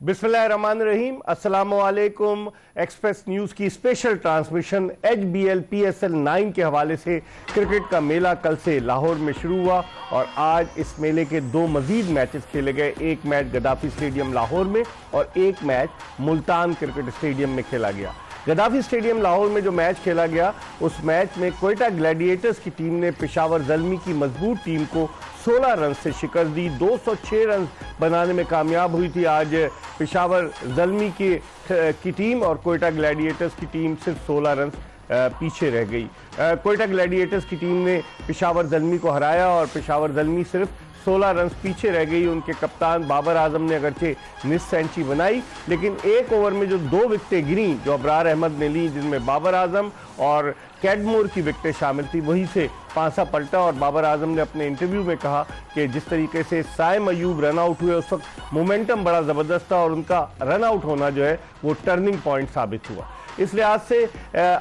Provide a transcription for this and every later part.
बिस्मिल्लाहिर्रहमानिर्रहीम, अस्सलामुअलैकुम। Express news की स्पेशल ट्रांसमिशन HBL PSL 9 के हवाले से क्रिकेट का मेला कल से लाहौर में शुरू हुआ और आज इस मेले के दो मजीद मैचेस खेले गए। एक मैच गद्दाफी स्टेडियम लाहौर में और एक मैच मुल्तान क्रिकेट स्टेडियम में खेला गया। गद्दाफी स्टेडियम लाहौर में जो मैच खेला गया उस मैच में क्वेटा ग्लैडिएटर्स की टीम ने पेशावर ज़ल्मी की मजबूत टीम को 16 रन से शिकस्त दी, 206 रन बनाने में कामयाब हुई थी आज पेशावर ज़ल्मी की टीम, और क्वेटा ग्लैडिएटर्स की टीम सिर्फ 16 रन पीछे रह गई। क्वेटा ग्लैडिएटर्स की टीम ने पेशावर ज़ल्मी को हराया और पेशावर ज़ल्मी सिर्फ 16 रन पीछे रह गई। उनके कप्तान बाबर आजम ने अगरचे निस सेंचुरी बनाई, लेकिन एक ओवर में जो 2 विकेटें गिरी जो अबरार अहमद ने ली, जिनमें बाबर आजम और कैडमोर की विकेटें शामिल थी, वहीं से पांसा पलटा। और बाबर आजम ने अपने इंटरव्यू में कहा कि जिस तरीके से साइम अयूब रन आउट हुए उस वक्त मोमेंटम बड़ा ज़बरदस्त था और उनका रन आउट होना जो है वो टर्निंग पॉइंट साबित हुआ। इस लिहाज से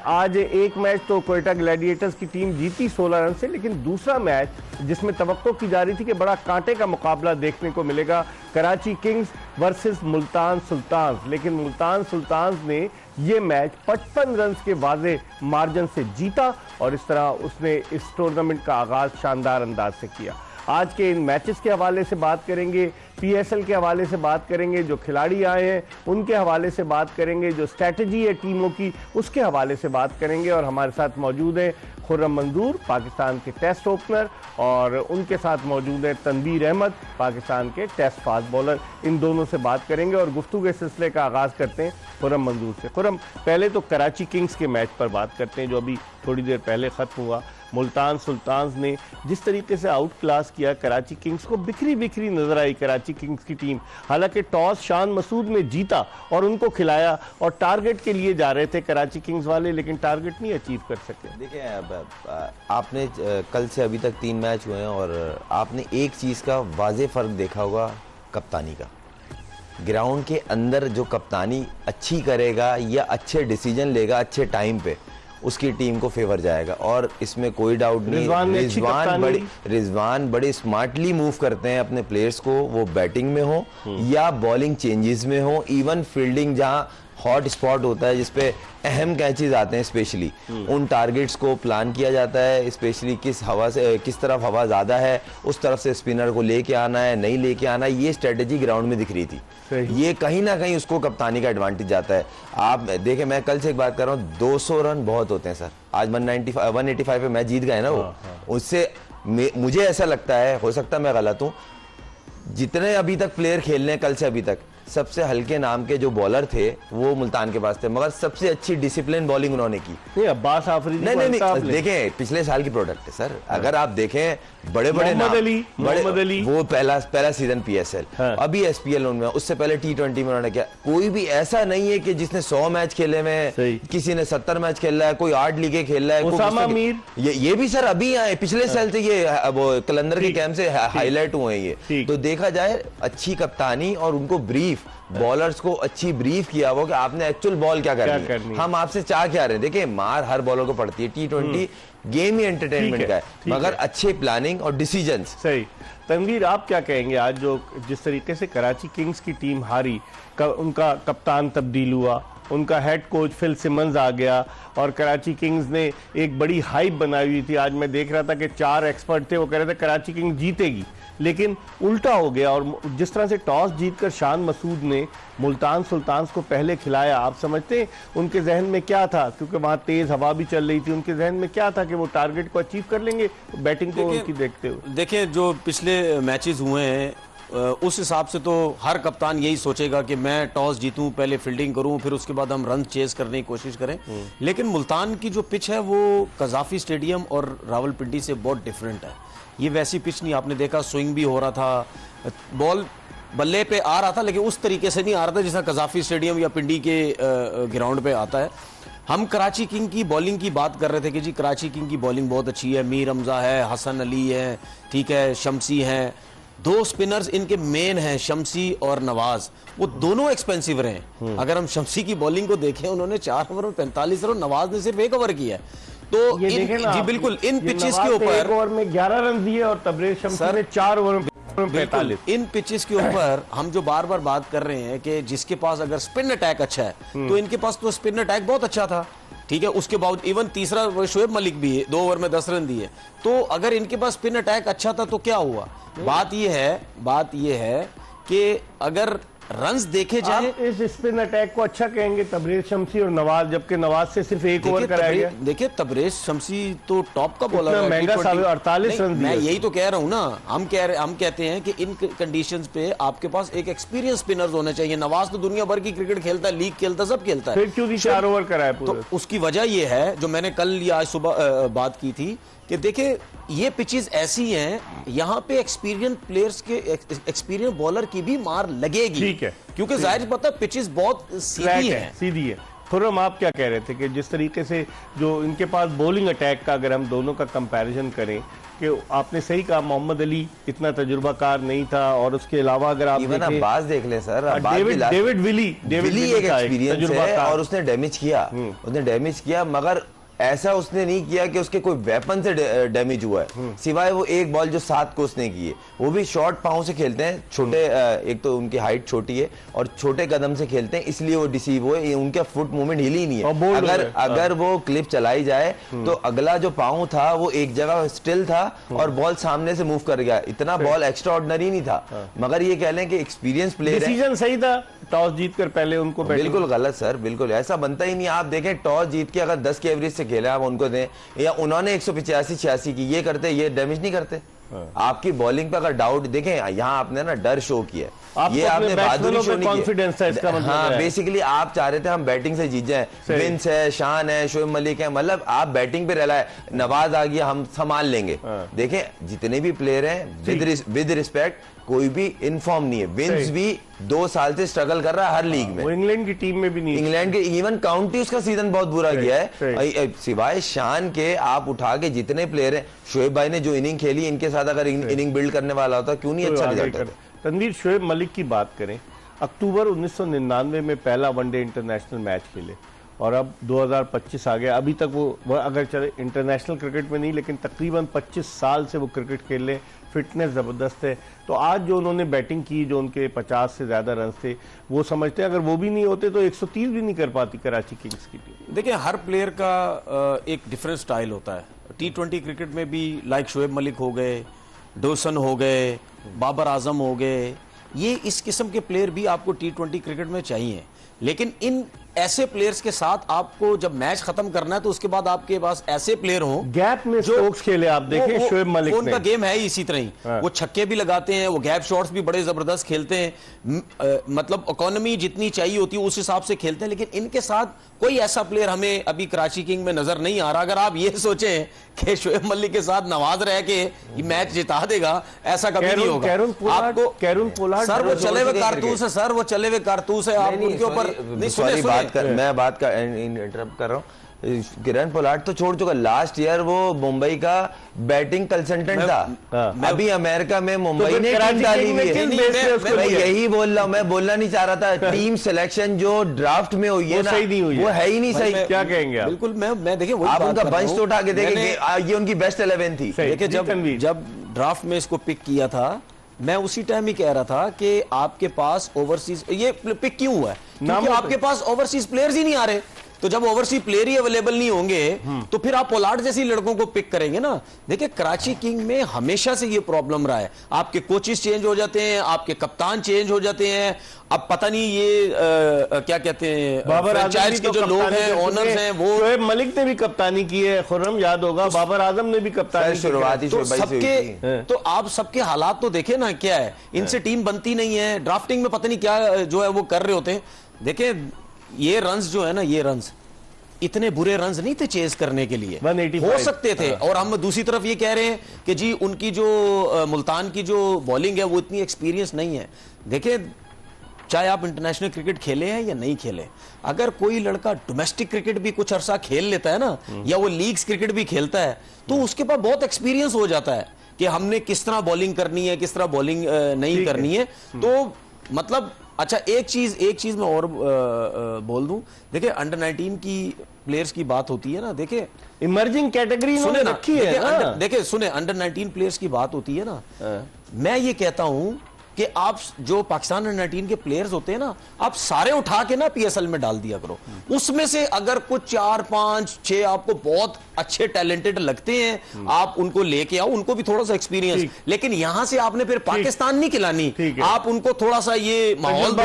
आज एक मैच तो क्वेटा ग्लैडिएटर्स की टीम जीती 16 रन से, लेकिन दूसरा मैच जिसमें तवक्को की जा रही थी कि बड़ा कांटे का मुकाबला देखने को मिलेगा, Karachi Kings versus Multan Sultans, लेकिन मुल्तान सुल्तान्स ने ये मैच 55 रन के वाज़े मार्जिन से जीता और इस तरह उसने इस टूर्नामेंट का आगाज शानदार अंदाज से किया। आज के इन मैचेस के हवाले से बात करेंगे, PSL के हवाले से बात करेंगे, जो खिलाड़ी आए हैं उनके हवाले से बात करेंगे, जो स्ट्रैटेजी है टीमों की उसके हवाले से बात करेंगे। और हमारे साथ मौजूद हैं खुर्रम मंजूर, पाकिस्तान के टेस्ट ओपनर, और उनके साथ मौजूद है तनवीर अहमद, पाकिस्तान के टेस्ट फास्ट बॉलर। इन दोनों से बात करेंगे और गुफ्तगू के सिलसिले का आगाज़ करते हैं खुर्रम मंजूर से। खुर्रम, पहले तो कराची किंग्स के मैच पर बात करते हैं जो अभी थोड़ी देर पहले ख़त्म हुआ। मुल्तान सुल्तान्स ने जिस तरीके से आउट क्लास किया कराची किंग्स को, बिखरी बिखरी नजर आई कराची किंग्स की टीम। हालांकि टॉस शान मसूद ने जीता और उनको खिलाया और टारगेट के लिए जा रहे थे कराची किंग्स वाले, लेकिन टारगेट नहीं अचीव कर सके। देखिए, अब आपने कल से अभी तक 3 मैच हुए हैं और आपने एक चीज़ का वाज़े फ़र्क देखा होगा, कप्तानी का। ग्राउंड के अंदर जो कप्तानी अच्छी करेगा या अच्छे डिसीजन लेगा अच्छे टाइम पे, उसकी टीम को फेवर जाएगा और इसमें कोई डाउट नहीं। रिजवान बड़े स्मार्टली मूव करते हैं अपने प्लेयर्स को, वो बैटिंग में हो या बॉलिंग चेंजेस में हो, इवन फील्डिंग जहां हॉट स्पॉट होता है जिसपे अहम कैचेस आते हैं, स्पेशली उन टारगेट्स को प्लान किया जाता है। स्पेशली किस तरफ हवा ज़्यादा है उस तरफ से स्पिनर को लेके आना है, नहीं लेके आना है, ये स्ट्रेटेजी ग्राउंड में दिख रही थी। ये कहीं ना कहीं उसको कप्तानी का एडवांटेज जाता है। आप देखें, मैं कल से एक बात कर रहा हूँ, 200 रन बहुत होते हैं सर। आज 185 पे मैच जीत गए ना वो, उससे मुझे ऐसा लगता है, हो सकता है मैं गलत हूँ, जितने अभी तक प्लेयर खेलने हैं कल से अभी तक, सबसे हल्के नाम के जो बॉलर थे वो मुल्तान के पास थे, मगर सबसे अच्छी डिसिप्लिन बॉलिंग उन्होंने की। अब्बास आफरीदी नहीं, देखें पिछले साल की प्रोडक्ट है सर। अगर आप देखें बड़े मोहम्मद अली वो पहला सीजन PSL, अभी SPL उनमें, उससे पहले T20 में उन्होंने किया। कोई भी ऐसा नहीं है कि जिसने 100 मैच खेले में, किसी ने 70 मैच खेल रहा है, कोई 8 लीगें खेल रहा है। उसामा मीर ये भी सर अभी आए, पिछले साल से ये वो कलंदर के कैंप से हाईलाइट हुए हैं ये। तो देखा जाए अच्छी कप्तानी और उनको ब्रीफ, बॉलर्स को अच्छी ब्रीफ किया वो कि आपने एक्चुअल बॉल क्या करनी है, हम आपसे चाह क्या रहे हैं। देखिए, मार हर बॉलर को पड़ती है, T20 गेम ही एंटरटेनमेंट का है, मगर अच्छे प्लानिंग और डिसीजंस। सही। तनवीर, आप क्या कहेंगे आज जो जिस तरीके से कराची किंग्स की टीम हारी, उनका कप्तान तब्दील हुआ, उनका हेड कोच फिल सिमंस आ गया और कराची किंग्स ने एक बड़ी हाइप बनाई हुई थी। आज मैं देख रहा था कि 4 एक्सपर्ट थे, वो कह रहे थे कराची किंग्स जीतेगी, लेकिन उल्टा हो गया। और जिस तरह से टॉस जीतकर शान मसूद ने मुल्तान सुल्तान्स को पहले खिलाया, आप समझते हैं उनके जहन में क्या था? क्योंकि वहाँ तेज़ हवा भी चल रही थी, उनके जहन में क्या था कि वो टारगेट को अचीव कर लेंगे बैटिंग को उनकी देखते हुए? देखिए, जो पिछले मैचेस हुए हैं उस हिसाब से तो हर कप्तान यही सोचेगा कि मैं टॉस जीतूं, पहले फील्डिंग करूं, फिर उसके बाद हम रन चेस करने की कोशिश करें। लेकिन मुल्तान की जो पिच है वो कज़ाफी स्टेडियम और रावलपिंडी से बहुत डिफरेंट है। ये वैसी पिच नहीं, आपने देखा स्विंग भी हो रहा था, बॉल बल्ले पे आ रहा था, लेकिन उस तरीके से नहीं आ रहा था जैसा कज़ाफी स्टेडियम या पिंडी के ग्राउंड पे आता है। हम कराची किंग की बॉलिंग की बात कर रहे थे कि जी कराची किंग की बॉलिंग बहुत अच्छी है, मीर हमजा है, हसन अली है, ठीक है, शमसी हैं, 2 स्पिनर्स इनके मेन हैं, शमसी और नवाज, वो दोनों एक्सपेंसिव रहे। अगर हम शमसी की बॉलिंग को देखें, उन्होंने 4 ओवर में 45 रन, नवाज ने सिर्फ 1 ओवर किया है। तो जी बिल्कुल, इन पिचेस के ऊपर 1 ओवर में 11 रन दिए और तबरेज शमसी ने 4 ओवर में बिल्कुल, इन पिचेस के ऊपर हम जो बार बार बात कर रहे हैं कि जिसके पास अगर स्पिन अटैक अच्छा है तो इनके पास तो स्पिन अटैक बहुत अच्छा था, ठीक है। उसके बाद इवन तीसरा शोएब मलिक भी है, 2 ओवर में 10 रन दिए। तो अगर इनके पास स्पिन अटैक अच्छा था तो क्या हुआ? बात यह है कि अगर रन्स देखे जाए, आप इस स्पिन अटैक को अच्छा कहेंगे तबरेज शमसी और नवाज, जबकि नवाज से सिर्फ 1 ओवर कराया गया। देखिए तबरेज शमसी तो टॉप का बॉलर है, महंगा 48 रन मैं यही तो कह रहा हूं ना। हम कहते हैं कि इन कंडीशंस पे आपके पास एक एक्सपीरियंस स्पिनर्स होने चाहिए। नवाज तो दुनिया भर की क्रिकेट खेलता है, लीग खेलता है, सब खेलता है, फिर क्यों नहीं 4 ओवर कराया पूरा? तो उसकी वजह यह है जो मैंने कल या आज सुबह बात की थी कि देखिए ये पिचेस ऐसी हैं, यहाँ पे एक्सपीरियंस प्लेयर्स के एक्सपीरियंस बॉलर की भी मार लगेगी, ठीक है, क्योंकि जाहिर पता पिचेस बहुत सीधी है। सीधी है। खुर्रम, आप क्या कह रहे थे कि जिस तरीके से जो इनके पास बॉलिंग अटैक का अगर हम दोनों का कंपैरिजन करें कि आपने सही कहा मोहम्मद अली इतना तजुर्बाकार नहीं था, और उसके अलावा अगर आप देखें, बाज देख ले सर, डेविड विली एक एक्सपीरियंस है और उसने डैमेज किया, मगर ऐसा उसने नहीं किया कि उसके कोई वेपन से डैमेज हुआ है, सिवाय वो एक बॉल जो 7 को उसने की है, वो भी शॉर्ट पांव से खेलते हैं, छोटे एक तो उनकी हाइट छोटी है और छोटे कदम से खेलते हैं, इसलिए वो डिसीव हुए, उनका फुट मूवमेंट हिल ही नहीं है। अगर वो क्लिप चलाई जाए तो अगला जो पांव था वो एक जगह स्टिल था और बॉल सामने से मूव कर गया, इतना बॉल एक्स्ट्रा ऑर्डिनरी नहीं था। मगर ये कह लें कि एक्सपीरियंस प्लेयर है। डिसीजन सही था टॉस जीतकर पहले उनको? बिल्कुल गलत सर, बिल्कुल ऐसा बनता ही नहीं। आप देखें टॉस जीत के अगर 10 के एवरेज से खेले आप उनको दें, या उन्होंने 185-86 की, ये करते, ये डैमेज नहीं करते। आपकी बॉलिंग पे अगर डाउट देखें, यहाँ आपने ना डर शो किया, ये आपने बहादुरी शो नहीं कॉन्फिडेंस है इसका मतलब। हाँ, बेसिकली आप चाह रहे थे हम बैटिंग से जीत जाए, विंस है, शान है, शोएब मलिक है, मतलब आप बैटिंग पे रह, नवाज आ गया, हम संभाल लेंगे। देखें जितने भी प्लेयर हैं विद रिस्पेक्ट, कोई भी इनफॉर्म नहीं है। विंस भी 2 साल से स्ट्रगल कर रहा है हर लीग में, वो इंग्लैंड की टीम में भी नहीं, इंग्लैंड के इवन काउंटी उसका सीजन बहुत बुरा गया है। सिवाय शान के आप उठा के जितने प्लेयर हैं, शोएब भाई ने जो इनिंग खेली, इनके साथ अगर इनिंग बिल्ड करने वाला होता क्यों नहीं अच्छा रिजल्ट होता। तनवीर, शोएब मलिक की बात करें, अक्टूबर 1999 में पहला वनडे इंटरनेशनल मैच खेले और अब 2025 आ गया। अभी तक वो अगर चले इंटरनेशनल क्रिकेट में नहीं, लेकिन तकरीबन 25 साल से वो क्रिकेट खेल रहे, फिटनेस ज़बरदस्त है। तो आज जो उन्होंने बैटिंग की, जो उनके 50 से ज़्यादा रन थे, वो समझते हैं अगर वो भी नहीं होते तो 130 भी नहीं कर पाती कराची किंग्स की टीम। देखिए हर प्लेयर का एक डिफरेंट स्टाइल होता है। T20 क्रिकेट में भी लाइक शोएब मलिक हो गए, डोसन हो गए, बाबर आजम हो गए, ये इस किस्म के प्लेयर भी आपको T20 क्रिकेट में चाहिए। लेकिन इन ऐसे प्लेयर्स के साथ आपको जब मैच खत्म करना है तो उसके बाद आपके पास ऐसे प्लेयर हों गैप में स्ट्रोक्स खेले। आप देखें शोएब मलिक ने, उनका गेम है ही इसी तरह ही, वो छक्के भी लगाते हैं, वो गैप शॉट्स भी बड़े जबरदस्त खेलते हैं, मतलब इकोनॉमी जितनी चाहिए होती है उस हिसाब से खेलते हैं। लेकिन इनके साथ कोई ऐसा प्लेयर हमें अभी कराची किंग में नजर नहीं आ रहा। अगर आप ये सोचें कि शोएब मलिक के साथ नवाज रह के ये मैच जिता देगा, ऐसा कभी नहीं होगा। आपको कैरून पोलार्ड सर वो चले हुए कारतूस है, सर वो चले हुए कारतूस है, आप उनके ऊपर नहीं सुने। मैं बात का इंटरप्ट कर रहा हूँ। किरण पोलार्ड तो छोड़ चुका, लास्ट ईयर वो मुंबई का बैटिंग कंसल्टेंट था, अभी अमेरिका में मुंबई ने टीम डाली हुई है। मैं यही बोल रहा हूँ, मैं बोलना नहीं चाह रहा था। टीम सिलेक्शन जो ड्राफ्ट में हुई है ना, वो है ही नहीं सही। क्या कहेंगे आप? बिल्कुल मैं देखिए आप उनका बंच तो उठा के देखेंगे, ये उनकी बेस्ट 11 थी। देखिए जब ड्राफ्ट में इसको पिक किया था, मैं उसी टाइम ही कह रहा था कि आपके पास ओवरसीज, ये पिक क्यों हुआ है क्योंकि आपके पास ओवरसीज प्लेयर्स ही नहीं आ रहे। तो जब ओवरसीज प्लेयर ही अवेलेबल नहीं होंगे तो फिर आप पोलार्ड जैसी लड़कों को पिक करेंगे ना। देखिए कराची किंग में हमेशा से ये प्रॉब्लम रहा है, आपके कोचेस चेंज हो जाते हैं, आपके कप्तान चेंज हो जाते हैं, अब पता नहीं ये क्या कहते हैं, फ्रेंचाइज के जो लोग हैं, ओनर्स हैं, वो शोएब मलिक ने भी कप्तानी की है, खुर्रम याद होगा, बाबर आजम ने भी कप्तानी शुरुआती तो सबके, तो आप सबके हालात तो देखे ना क्या है, इनसे टीम बनती नहीं है, ड्राफ्टिंग में पता नहीं क्या जो है वो कर रहे होते हैं। देखिए ये रन्स जो है ना, ये रन्स इतने बुरे रन्स नहीं थे चेज करने के लिए, 185 हो सकते थे। और हम दूसरी तरफ ये कह रहे हैं कि जी उनकी जो मुल्तान की जो बॉलिंग है वो इतनी एक्सपीरियंस नहीं है। देखिए चाहे आप इंटरनेशनल क्रिकेट खेले हैं या नहीं खेले, अगर कोई लड़का डोमेस्टिक क्रिकेट भी कुछ अरसा खेल लेता है ना, या वो लीग्स क्रिकेट भी खेलता है, तो उसके पास बहुत एक्सपीरियंस हो जाता है कि हमने किस तरह बॉलिंग करनी है, किस तरह बॉलिंग नहीं करनी है। तो मतलब अच्छा, एक चीज मैं और बोल दूं, देखिए अंडर 19 की प्लेयर्स की बात होती है ना, देखिए इमर्जिंग कैटेगरी सुने ना, रखी है ना। देखिए सुने, अंडर 19 प्लेयर्स की बात होती है ना, मैं ये कहता हूं कि आप जो पाकिस्तान अंडर 19 के प्लेयर्स होते हैं ना, आप सारे उठा के ना पीएसएल में डाल दिया करो। उसमें से अगर कुछ 4, 5, 6 आपको बहुत अच्छे टैलेंटेड लगते हैं, आप उनको लेके आओ, उनको भी थोड़ा सा एक्सपीरियंस, लेकिन यहां से आपने फिर पाकिस्तान नहीं खिलानी, आप उनको थोड़ा सा ये माहौल दो,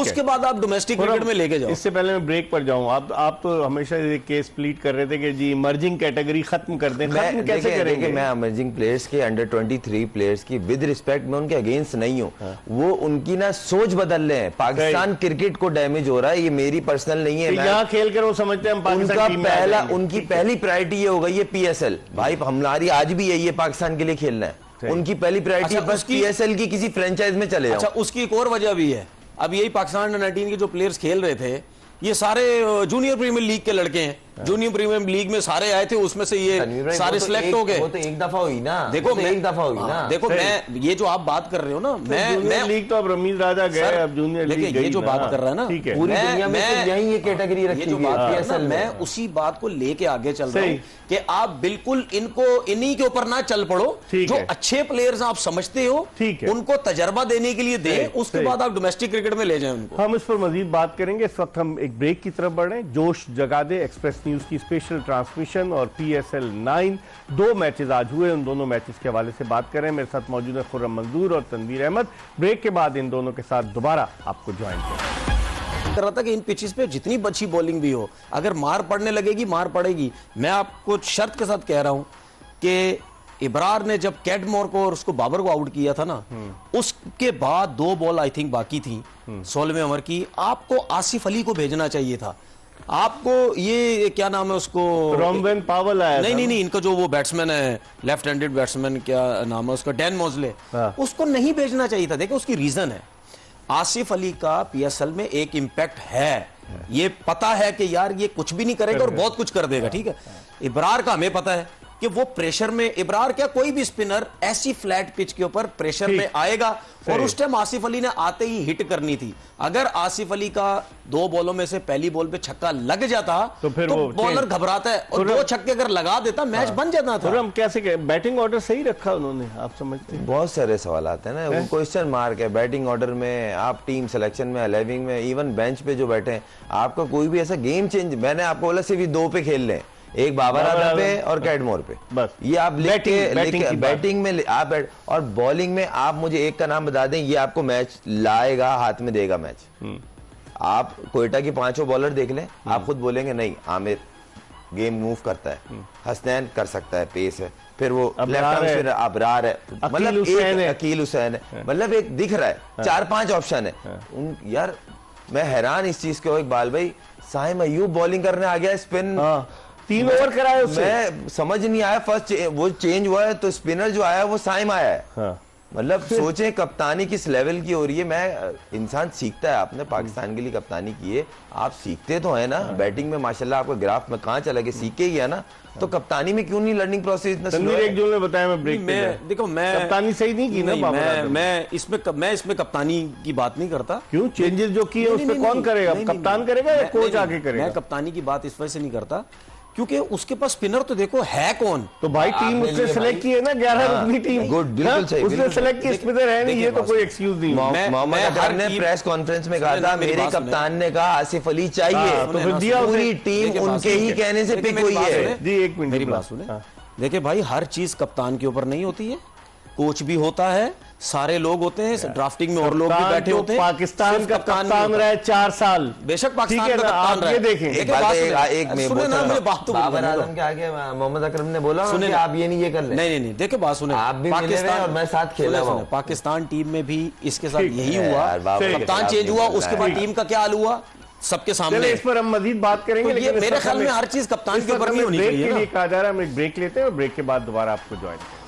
उसके बाद आप डोमेस्टिक क्रिकेट में लेके जाओ। इससे पहले मैं ब्रेक पर जाऊं, आप तो हमेशा ये केस प्लीट कर रहे थे कि जी इमर्जिंग कैटेगरी खत्म कर दें, खत्म कैसे करेंगे? मैं इमर्जिंग प्लेयर्स के अंडर 23 प्लेयर्स की विद रिस्पेक्ट मैं उनके अगेंस्ट नहीं हूं। वो उनकी ना सोच बदल रहे हैं, पाकिस्तान क्रिकेट को डैमेज हो रहा है, ये मेरी पर्सनल नहीं है। यहाँ खेल कर वो समझते हैं हम पाकिस्तान टीम में आ जाएंगे। उनकी पहली प्रायोरिटी ये हो गई है पीएसएल। भाई हमारी आज भी यही है, पाकिस्तान के लिए खेलना है। उनकी पहली प्रायोरिटी अच्छा, बस पीएसएल की किसी फ्रेंचाइज में चले जाओ। अच्छा, उसकी एक और वजह भी है, अब यही पाकिस्तान अंडर 19 के जो प्लेयर्स खेल रहे थे, ये सारे जूनियर प्रीमियर लीग के लड़के हैं। जूनियर प्रीमियर लीग में सारे आए थे, उसमें से ये सारे सिलेक्ट हो गए। वो तो एक दफा हुई ना, देखो एक दफा हुई ना। देखो मैं ये जो आप बात कर रहे हो ना, मैं लीग तो अब रमीज राजा गए, अब जूनियर लीग देखिए, ये जो बात कर रहा है ना, पूरी दुनिया में यही ये कैटेगरी रखी जो हुई बात है कर रहा है, मैं उसी बात को लेके आगे चल रहा हूं कि आप बिल्कुल इन्हीं के ऊपर ना चल पड़ो। जो अच्छे प्लेयर्स आप समझते हो, उनको तजर्बा देने के लिए दें, उसके बाद आप डोमेस्टिक क्रिकेट में ले जाएं उनको। हम इस पर मजीद बात करेंगे। इस वक्त हम एक ब्रेक की तरफ बढ़ रहे हैं। जोश जगा दे एक्सप्रेस न्यूज की स्पेशल ट्रांसमिशन और PSL 9 2 मैचेस आज हुए, उन दोनों मैचेस के हवाले से बात करें। मेरे साथ मौजूद है खुर्रम मंजूर और तनवीर अहमद। ब्रेक के बाद इन दोनों के साथ दोबारा आपको ज्वाइन कर रहा था कि इन पिचेस पे जितनी अच्छी बॉलिंग भी हो, अगर मार पड़ने लगेगी, मार पड़ेगी। मैं आपको शर्त के साथ कह रहा हूं कि इब्रार ने जब कैडमोर को और उसको बाबर को आउट किया था ना, उसके बाद 2 बॉल आई थिंक बाकी थी 16वें ओवर की, आपको आसिफ अली को भेजना चाहिए था। आपको ये क्या नाम है उसको, रॉम्बेन पावल आया नहीं, इनका जो वो बैट्समैन है, लेफ्ट हैंडेड बैट्समैन, क्या नाम है उसका, डैन मोजले, उसको नहीं भेजना चाहिए था। देखो उसकी रीजन है, आसिफ अली का PSL में एक इंपैक्ट है, ये पता है कि यार ये कुछ भी नहीं करेगा और बहुत कुछ कर देगा, ठीक है। इब्रार का हमें पता है कि वो प्रेशर में, इब्रार क्या कोई भी स्पिनर ऐसी फ्लैट पिच के ऊपर प्रेशर में आएगा, और उस टाइम आसिफ अली ने आते ही हिट करनी थी। अगर आसिफ अली का 2 बॉलों में से पहली बॉल पे छक्का लग जाता तो बॉलर घबराता है, और 2 छक्के अगर लगा देता मैच बन जाता था। हम कैसे बैटिंग ऑर्डर सही रखा उन्होंने, आप समझते हैं? बहुत सारे सवाल आते हैं ना, वो क्वेश्चन मार्क है बैटिंग ऑर्डर में, आप टीम सिलेक्शन में, 11 में, इवन बेंच पे जो बैठे हैं, आपका कोई भी ऐसा गेम चेंज, मैंने आपको बोला सिर्फ 2 पे खेल लें, एक बाबर आजम पे और कैडमोर पे, बस ये आप बैटिंग में आप, और बॉलिंग में आप मुझे एक का नाम बता दें, ये आपको मैच लाएगा, हाथ में देगा मैच। आप कोयटा की 5 बॉलर देख लें, आप खुद बोलेंगे नहीं आमिर गेम मूव करता है, हसनैन कर सकता है, पेस है, फिर वो लेफ्ट अबरार है, मतलब अकील हुसैन है, मतलब एक दिख रहा है, 4-5 ऑप्शन है। यार मैं हैरान इस चीज को, इकबाल भाई, साहिम अयूब बॉलिंग करने आ गया, स्पिन 3 ओवर कराए उससे, मैं समझ नहीं आया। फर्स्ट वो चेंज हुआ है तो स्पिनर जो आया वो साइम आया है। मतलब सोचें कप्तानी किस लेवल की हो रही है। मैं इंसान सीखता है, आपने पाकिस्तान के लिए कप्तानी की है, आप सीखते तो है ना। बैटिंग में माशाल्लाह आपका ग्राफ में कहां चला गया, सीख के गया ना, तो कप्तानी में क्यों नहीं लर्निंग प्रोसेस इतना स्लो है? एक जो ने बताया, मैं ब्रेक में देखो, मैं कप्तानी सही नहीं की ना, मैं इसमें कप्तानी की बात नहीं करता। क्यों? चेंजेस जो किए उस पे कौन करेगा? कप्तान करेगा या कोच आके करेगा? मैं कप्तानी की बात इस वजह से नहीं करता क्योंकि उसके पास स्पिनर तो देखो है कौन। तो भाई टीम उसने सेलेक्ट की है ना, 11 रुकनी टीम, गुड, बिल्कुल सही, उसने सेलेक्ट की स्पिनर है नहीं, ये तो कोई एक्सक्यूज नहीं। मोहम्मद अकरम ने प्रेस कॉन्फ्रेंस में कहा था मेरे कप्तान ने कहा आसिफ अली चाहिए, तो फिर दिया, पूरी टीम उनके ही कहने से पिक हुई है। जी एक मिनट मेरी बात सुने। देखिए भाई, हर चीज कप्तान के ऊपर नहीं होती है, कोच भी होता है, सारे लोग होते हैं, ड्राफ्टिंग में और लोग भी बैठे होते हैं। पाकिस्तान का कप्तान रहे 4 साल, बेशक पाकिस्तान का कप्तान रहे। देखें बाबर आजम के आगे मोहम्मद अकरम ने बोला कि आप ये नहीं, ये कर ले। नहीं, देखो बात सुने, आप भी पाकिस्तान और मैं साथ खेला हूं। पाकिस्तान टीम में भी इसके साथ यही हुआ, कप्तान चेंज हुआ, उसके बाद टीम का क्या हाल हुआ सबके सामने। इस पर हम मजीद बात करेंगे, लेकिन मेरे ख्याल में हर चीज कप्तान के ऊपर नहीं होनी चाहिए। ब्रेक के लिए कहा जा रहा है, हम एक ब्रेक लेते हैं और ब्रेक के बाद दोबारा आपको ज्वाइन करेंगे।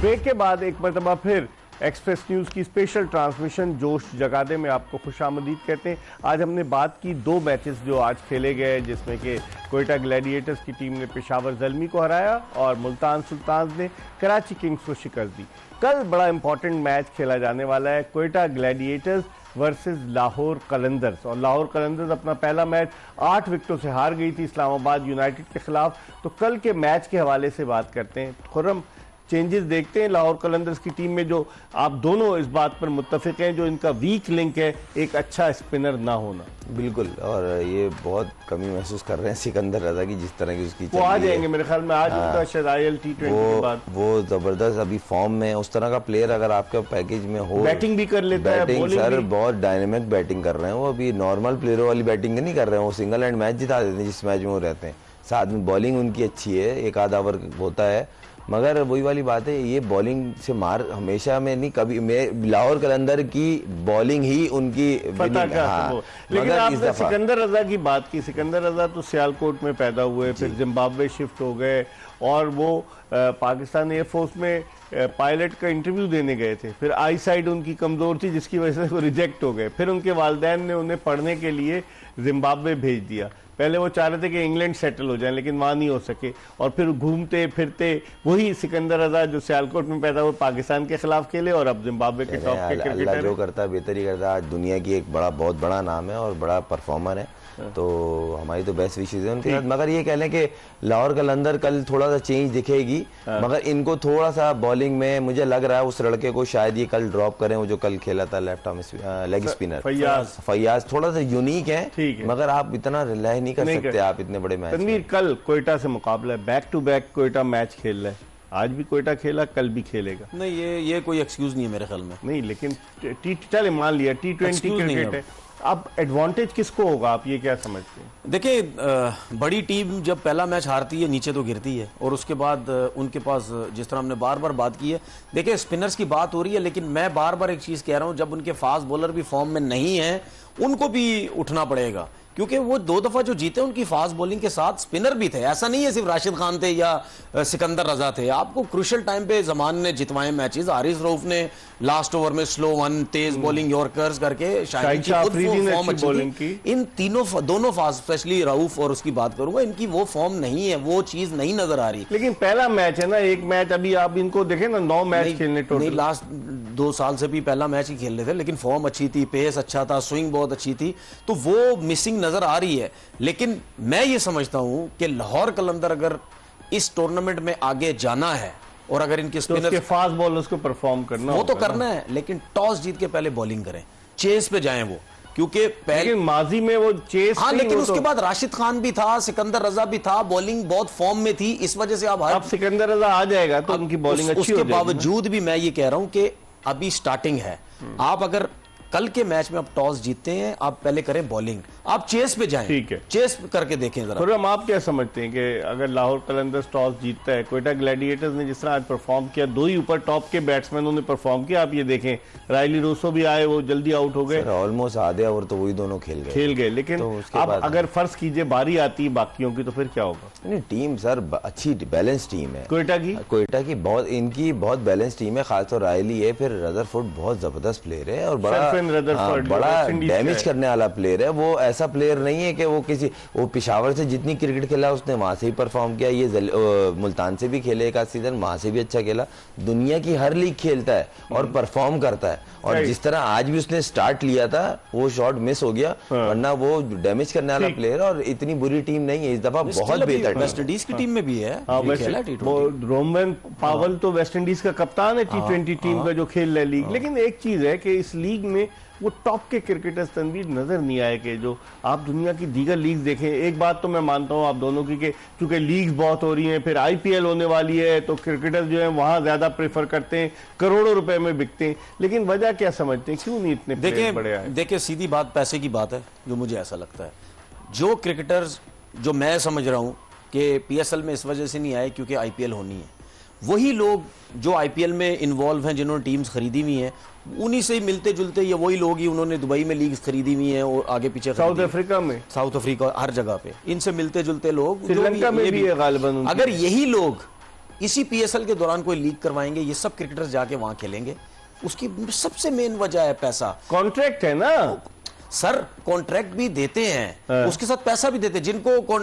ब्रेक के बाद एक मरतबा फिर एक्सप्रेस न्यूज़ की स्पेशल ट्रांसमिशन जोश जगादे में आपको खुशामदीद कहते हैं। आज हमने बात की दो मैचेस जो आज खेले गए, जिसमें कि कोयटा ग्लैडिएटर्स की टीम ने पेशावर ज़ल्मी को हराया और मुल्तान सुल्तान्स ने कराची किंग्स को शिकस्त दी। कल बड़ा इंपॉर्टेंट मैच खेला जाने वाला है, कोयटा ग्लैडिएटर्स वर्सेस लाहौर कलंदर्स, और लाहौर कलंदर्स अपना पहला मैच 8 विकेटों से हार गई थी इस्लामाबाद यूनाइटेड के खिलाफ। तो कल के मैच के हवाले से बात करते हैं। खुर्रम, चेंजेस देखते हैं लाहौर कलंदर्स की टीम में, जो आप दोनों इस बात पर मुत्तफिक हैं, जो इनका वीक लिंक है एक अच्छा स्पिनर ना होना। बिल्कुल, और ये बहुत कमी महसूस कर रहे हैं सिकंदर रजा की, जिस तरह की उसकी वो आ जाएंगे मेरे ख्याल में आज उनका शायद IL T20 के बाद। वो जबरदस्त अभी फॉर्म में, उस तरह का प्लेयर अगर आपके पैकेज में हो, बैटिंग भी कर लेता है, बैटिंग बॉलिंग सर भी। बहुत डायनेमिक बैटिंग कर रहे हैं वो। अभी नॉर्मल प्लेयरों वाली बैटिंग नहीं कर रहे हैं, वो सिंगल हैंड मैच जिता देते हैं जिस मैच में वो रहते हैं। साथ में बॉलिंग उनकी अच्छी है, एक आधा ओवर होता है, मगर वही वाली बात है, ये बॉलिंग से मार हमेशा में नहीं, कभी मैं लाहौर कलंदर की बॉलिंग ही उनकी पता का। हाँ, लेकिन मगर आपने सिकंदर रजा की बात की। सिकंदर रजा तो सियालकोट में पैदा हुए, फिर जिम्बाब्वे शिफ्ट हो गए और वो पाकिस्तान एयरफोर्स में पायलट का इंटरव्यू देने गए थे। फिर आई साइड उनकी कमज़ोर थी जिसकी वजह से वो रिजेक्ट हो गए। फिर उनके वालिदैन ने उन्हें पढ़ने के लिए जिम्बाब्वे भेज दिया। पहले वो चाह रहे थे कि इंग्लैंड सेटल हो जाए, लेकिन वहाँ नहीं हो सके, और फिर घूमते फिरते वही सिकंदर रजा जो सियालकोट में पैदा हुए पाकिस्तान के खिलाफ खेले और अब जिम्बाब्वे के टॉप के अल्लाह क्रिकेटर जो करता है बेहतर ही करता है। आज दुनिया की एक बहुत बड़ा नाम है और बड़ा परफॉर्मर है, तो हमारी तो बेस्ट विशेष है उनके साथ। मगर ये कह लें कि लाहौर कलंदर कल थोड़ा सा चेंज दिखेगी, मगर इनको थोड़ा सा बॉलिंग में मुझे लग रहा है उस लड़के को शायद ये कल ड्रॉप करें, वो जो कल खेला था left arm leg spinner Faiyaz थोड़ा सा यूनिक है, मगर आप इतना रिलाई नहीं कर सकते आप इतने बड़े मैच। तनवीर, कल कोयटा से मुकाबला है, back to back Quetta match खेल रहा है। आज भी कोयटा खेला, कल भी खेलेगा। नहीं, ये कोई एक्सक्यूज नहीं है मेरे ख्याल में। नहीं, लेकिन चले मान लिया T20 क्रिकेट है, अब एडवांटेज किसको होगा, आप ये क्या समझते हैं? देखिए, बड़ी टीम जब पहला मैच हारती है नीचे तो गिरती है, और उसके बाद उनके पास, जिस तरह हमने बार बार बात की है, देखिए स्पिनर्स की बात हो रही है, लेकिन मैं बार बार एक चीज कह रहा हूं, जब उनके फास्ट बॉलर भी फॉर्म में नहीं है उनको भी उठना पड़ेगा, क्योंकि वो 2 दफा जो जीते उनकी फास्ट बॉलिंग के साथ स्पिनर भी थे। ऐसा नहीं है सिर्फ राशिद खान थे या सिकंदर रजा थे, आपको क्रूशियल टाइम पे जमान ने जितवाए मैचेस। हारिस रऊफ ने लास्ट ओवर में स्लो वन तेज बॉलिंग यॉर्कर्स करके शाहिद की फॉर्म अच्छी थी। इन दोनों फास्ट, स्पेशली रऊफ और उसकी बात करूंगा, इनकी वो फॉर्म नहीं है, वो चीज नहीं नजर आ रही। लेकिन पहला मैच है ना, एक मैच अभी आप इनको देखें ना, 9 मैच खेलने टोटल। नहीं, लास्ट 2 साल से भी पहला मैच ही खेल रहे थे, लेकिन फॉर्म अच्छी थी, पेस अच्छा था, स्विंग बहुत अच्छी थी, तो वो मिसिंग नजर आ रही है। लेकिन मैं ये समझता हूं कि लाहौर कलंदर अगर इस टूर्नामेंट में आगे जाना है और अगर इनके स्पिनर्स फास्ट बॉलर्स को परफॉर्म करना, वो तो करना है, लेकिन टॉस जीत के पहले बॉलिंग करें, चेस पे जाएं वो, क्योंकि पहले माजी में वो चेस, हाँ, लेकिन उसके बाद राशिद खान भी था, सिकंदर रजा भी था, बॉलिंग बहुत फॉर्म में थी, इस वजह से अब सिकंदर रजा आ जाएगा तो उनकी बॉलिंग अच्छी हो जाएगी। उसके बावजूद भी मैं ये कह रहा हूं कि अभी स्टार्टिंग है। आप अगर कल के मैच में आप टॉस जीतते हैं, आप पहले करें बॉलिंग, आप चेस पे जाएं, ठीक है, चेस करके देखें जरा। खुर्रम, आप क्या समझते हैं कि अगर लाहौर कलंदर्स टॉस जीतता है, कोयटा ग्लैडिएटर्स ने जिस तरह आज परफॉर्म किया, 2 ही ऊपर टॉप के बैट्समैनों ने परफॉर्म किया, आप ये देखें रायली रूसो भी आए, वो जल्दी आउट हो गए, ऑलमोस्ट आधे ओवर तो वही दोनों खेल गए। लेकिन अब अगर फर्ज कीजिए बारी आती है बाकियों की, तो फिर क्या होगा? नहीं, टीम सर अच्छी बैलेंस टीम है कोयटा की बहुत, इनकी बहुत बैलेंस टीम है, खासतौर रायली है, फिर रदरफोर्ड बहुत जबरदस्त प्लेयर है और बड़ा डैमेज करने वाला प्लेयर है। वो ऐसा प्लेयर नहीं है कि वो पेशावर से जितनी क्रिकेट खेला उसने वहां से ही परफॉर्म किया, ये मुल्तान से भी खेले एक आध सीजन, वहां से भी अच्छा खेला, दुनिया की हर लीग खेलता है और परफॉर्म करता है। और जिस तरह आज भी उसने स्टार्ट लिया था, वो शॉट मिस हो गया, वरना वो डैमेज करने वाला प्लेयर, और इतनी बुरी टीम नहीं है इस दफा, बहुत बेहतर। वेस्ट इंडीज की टीम में भी है, रोमन पावल तो वेस्ट इंडीज का कप्तान है T20 टीम का जो खेल रहा है लीग। लेकिन एक चीज है कि इस लीग में वो टॉप के क्रिकेटर्स तनवीर नजर नहीं आए कि जो आप दुनिया की दीगर लीग देखें। एक बात तो मैं मानता हूं आप दोनों की कि चूंकि लीग्स बहुत हो रही हैं, फिर IPL होने वाली है, तो क्रिकेटर्स जो हैं वहां ज्यादा प्रेफर करते हैं, करोड़ों रुपए में बिकते हैं। लेकिन वजह क्या समझते हैं, क्यों नहीं इतने प्लेयर बड़े आए? देखिए, सीधी बात पैसे की बात है, जो मुझे ऐसा लगता है। जो क्रिकेटर्स, जो मैं समझ रहा हूं कि PSL में इस वजह से नहीं आए क्योंकि IPL होनी है, वही लोग जो IPL में इन्वॉल्व हैं, जिन्होंने टीम्स खरीदी हुई हैं, उन्हीं से मिलते जुलते ये वही लोग ही, उन्होंने दुबई में लीग्स खरीदी हुई हैं और आगे पीछे साउथ अफ्रीका हर जगह पे इनसे मिलते जुलते लोग, श्रीलंका में भी है गालिबन। अगर यही लोग इसी PSL के दौरान कोई लीग करवाएंगे, ये सब क्रिकेटर्स जाके वहां खेलेंगे, उसकी सबसे मेन वजह है पैसा। कॉन्ट्रैक्ट है ना सर, कॉन्ट्रैक्ट भी देते हैं, उसके साथ पैसा भी देते हैं।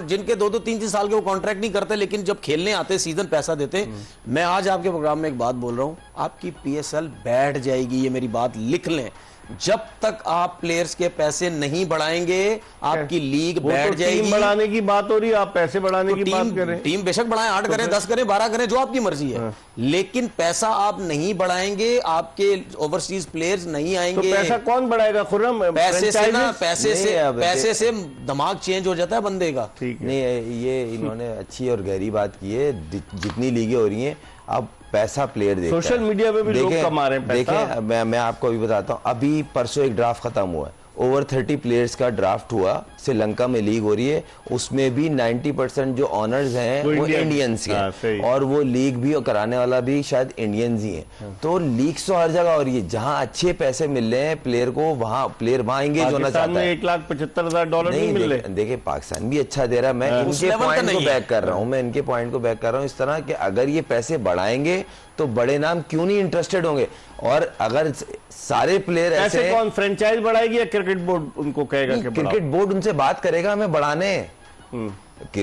जिनके 2-2, 3-3 साल के वो कॉन्ट्रैक्ट नहीं करते, लेकिन जब खेलने आते सीजन पैसा देते हैं। मैं आज आपके प्रोग्राम में एक बात बोल रहा हूं, आपकी पीएसएल बैठ जाएगी, ये मेरी बात लिख लें। जब तक आप प्लेयर्स के पैसे नहीं बढ़ाएंगे आपकी लीग बैठ जाएगी। टीम बढ़ाने की बात हो रही है, आप पैसे बढ़ाने की बात कर रहे हैं। टीम बेशक बढ़ाएं, 8 करें, 10 करें, 12 करें, जो आपकी मर्जी है, लेकिन पैसा आप नहीं बढ़ाएंगे, आपके ओवरसीज प्लेयर्स नहीं आएंगे। तो पैसा कौन बढ़ाएगा खुर्रम? पैसे से ना, पैसे से दिमाग चेंज हो जाता है बंदे का। ठीक है, नहीं, ये इन्होंने अच्छी और गहरी बात की है। जितनी लीगें हो रही हैं, अब पैसा प्लेयर देखता है। सोशल मीडिया पे भी लोग कमा रहे हैं पैसा। देखें, मैं आपको अभी बताता हूँ, अभी परसों एक ड्राफ्ट खत्म हुआ है, ओवर 30 प्लेयर्स का ड्राफ्ट हुआ, श्रीलंका में लीग हो रही है, उसमें भी 90% जो ऑनर्स हैं वो इंडियंस के हैं, और वो लीग भी और कराने वाला भी शायद इंडियंस ही है। तो लीग तो हर जगह हो रही है, जहां अच्छे पैसे मिल रहे हैं प्लेयर को, वहां प्लेयर वहां एंगेज होना चाहता है। $1,75,000 नहीं मिल रहे। देखिए, पाकिस्तान भी अच्छा दे रहा है। मैं इनके पॉइंट को बैक कर रहा हूँ, मैं इनके पॉइंट को बैक कर रहा हूँ इस तरह कि अगर ये पैसे बढ़ाएंगे तो बड़े नाम क्यों नहीं इंटरेस्टेड होंगे। और अगर सारे प्लेयर ऐसे, कौन फ्रेंचाइज बढ़ाएगी या क्रिकेट बोर्ड उनको कहेगा कि क्रिकेट बोर्ड उनसे बात करेगा हमें बढ़ाने,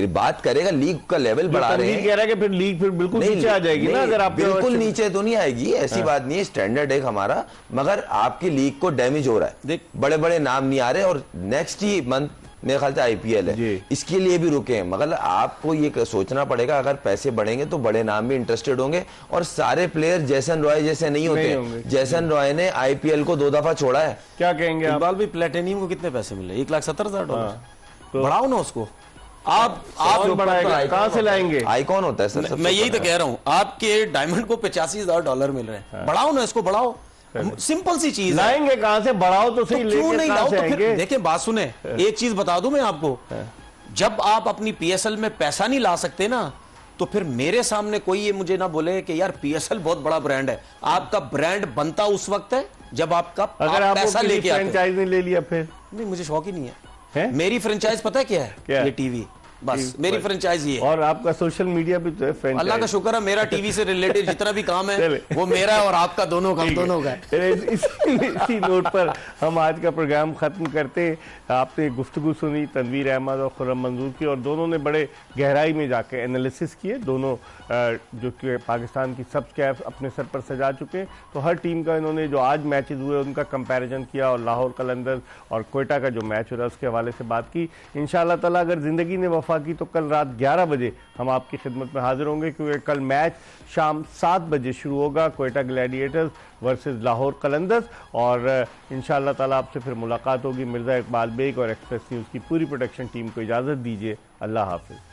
बात करेगा, लीग का लेवल बढ़ा रहे हैं। कह रहा है कि फिर लीग फिर बिल्कुल नीचे आ जाएगी ना, अगर आप बिल्कुल नीचे तो नहीं आएगी, ऐसी बात नहीं है, स्टैंडर्ड है हमारा, मगर आपकी लीग को डैमेज हो रहा है, बड़े बड़े नाम नहीं आ रहे, और नेक्स्ट ही मंथ मेरे ख्याल से आईपीएल है, इसके लिए भी रुके हैं। मगर आपको ये सोचना पड़ेगा, अगर पैसे बढ़ेंगे तो बड़े नाम भी इंटरेस्टेड होंगे, और सारे प्लेयर जैसन रॉय जैसे नहीं होते। जैसन रॉय ने आईपीएल को 2 दफा छोड़ा है। क्या कहेंगे आप? इकबाल भी प्लेटिनियम को कितने पैसे मिले? $1,70,000। बढ़ाओ ना उसको। आप बढ़ाएगा, कहां से लाएंगे? आइकॉन होता है सर। मैं यही तो कह रहा हूं, आपके डायमंड को $85,000 मिल रहे हैं, बढ़ाओ ना इसको, बढ़ाओ। सिंपल सी चीज लाएंगे कहां से? बढ़ाओ तो सही, क्यों नहीं लाओ? तो फिर देखिए, बात सुने, एक चीज बता दूं मैं आपको, जब आप अपनी पीएसएल में पैसा नहीं ला सकते ना, तो फिर मेरे सामने कोई ये मुझे ना बोले कि यार पीएसएल बहुत बड़ा ब्रांड है। आपका ब्रांड बनता उस वक्त है जब आपका पैसा लेके आते हैं। फ्रेंचाइज नहीं ले लिया फिर? नहीं, मुझे शौक ही नहीं है। मेरी फ्रेंचाइज पता है क्या है? ये टीवी, बस मेरी फ्रेंचाइज ये है। और आपका सोशल मीडिया भी तो है फ्रेंचाइज। अल्लाह का शुक्र है, मेरा टीवी से रिलेटेड जितना भी काम है वो मेरा है, और आपका दोनों का, दोनों का। इसी नोट पर हम आज का प्रोग्राम खत्म करते। आपने गुफ्तगू सुनी तनवीर अहमद और खुर्रम मंजूर की, और दोनों ने बड़े गहराई में जाके एनालिसिस किए। दोनों जो कि पाकिस्तान की सब कैप अपने सर पर सजा चुके हैं, तो हर टीम का इन्होंने जो आज मैचेस हुए उनका कंपैरिजन किया, और लाहौर कलंदर्स और कोयटा का जो मैच हो रहा है उसके हवाले से बात की। इंशाअल्लाह ताला अगर ज़िंदगी ने वफा की तो कल रात 11 बजे हम आपकी खिदमत में हाजिर होंगे, क्योंकि कल मैच शाम 7 बजे शुरू होगा, कोयटा ग्लैडिएटर्स वर्सेस लाहौर कलंदर्स। और इंशाअल्लाह ताला आपसे फिर मुलाकात होगी। मिर्ज़ा इकबाल बेग और एक्सप्रेस न्यूज़ की पूरी प्रोडक्शन टीम को इजाज़त दीजिए। अल्लाह हाफिज़।